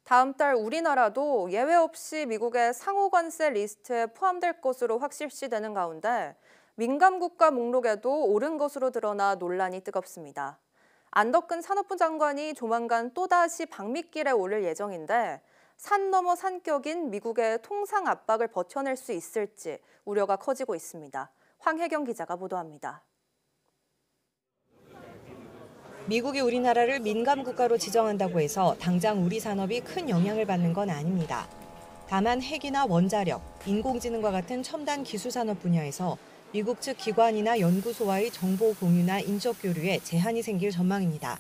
다음 달 우리나라도 예외 없이 미국의 상호 관세 리스트에 포함될 것으로 확실시되는 가운데 민감 국가 목록에도 오른 것으로 드러나 논란이 뜨겁습니다. 안덕근 산업부 장관이 조만간 또다시 방미길에 오를 예정인데 산 넘어 산격인 미국의 통상 압박을 버텨낼 수 있을지 우려가 커지고 있습니다. 황혜경 기자가 보도합니다. 미국이 우리나라를 민감 국가로 지정한다고 해서 당장 우리 산업이 큰 영향을 받는 건 아닙니다. 다만 핵이나 원자력, 인공지능과 같은 첨단 기술 산업 분야에서 미국 측 기관이나 연구소와의 정보 공유나 인적 교류에 제한이 생길 전망입니다.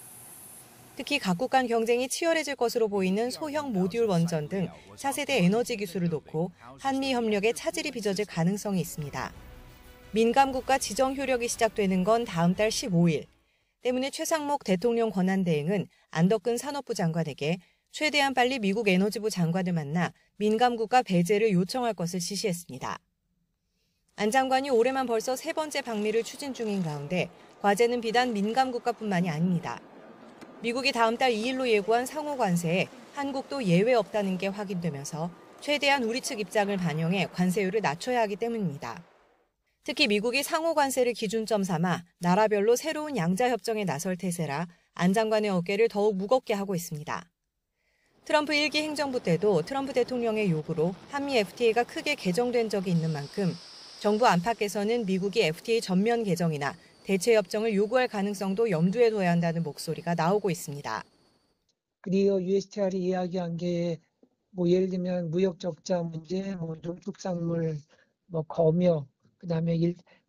특히 각국 간 경쟁이 치열해질 것으로 보이는 소형 모듈 원전 등 차세대 에너지 기술을 놓고 한미 협력에 차질이 빚어질 가능성이 있습니다. 민감 국가 지정 효력이 시작되는 건 다음 달 15일. 때문에 최상목 대통령 권한대행은 안덕근 산업부 장관에게 최대한 빨리 미국 에너지부 장관을 만나 민감국가 배제를 요청할 것을 지시했습니다. 안 장관이 올해만 벌써 세 번째 방미를 추진 중인 가운데 과제는 비단 민감국가뿐만이 아닙니다. 미국이 다음 달 2일로 예고한 상호 관세에 한국도 예외 없다는 게 확인되면서 최대한 우리 측 입장을 반영해 관세율을 낮춰야 하기 때문입니다. 특히 미국이 상호 관세를 기준점 삼아 나라별로 새로운 양자 협정에 나설 태세라 안 장관의 어깨를 더욱 무겁게 하고 있습니다. 트럼프 1기 행정부 때도 트럼프 대통령의 요구로 한미 FTA가 크게 개정된 적이 있는 만큼 정부 안팎에서는 미국이 FTA 전면 개정이나 대체 협정을 요구할 가능성도 염두에 둬야 한다는 목소리가 나오고 있습니다. 그리고 USTR이 이야기한 게 예를 들면 무역 적자 문제, 농축산물, 검역, 그다음에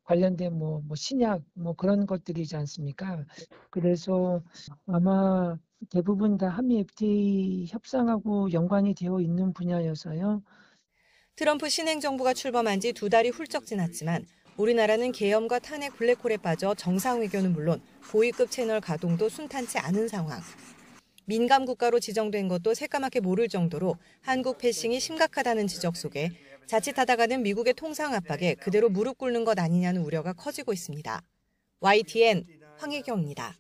관련된 신약 그런 것들이지 않습니까? 그래서 아마 대부분 다 한미 FTA 협상하고 연관이 되어 있는 분야여서요. 트럼프 신행정부가 출범한 지 2달이 훌쩍 지났지만 우리나라는 계엄과 탄핵 블랙홀에 빠져 정상외교는 물론 고위급 채널 가동도 순탄치 않은 상황. 민감 국가로 지정된 것도 새까맣게 모를 정도로 한국 패싱이 심각하다는 지적 속에 자칫하다가는 미국의 통상 압박에 그대로 무릎 꿇는 것 아니냐는 우려가 커지고 있습니다. YTN 황혜경입니다.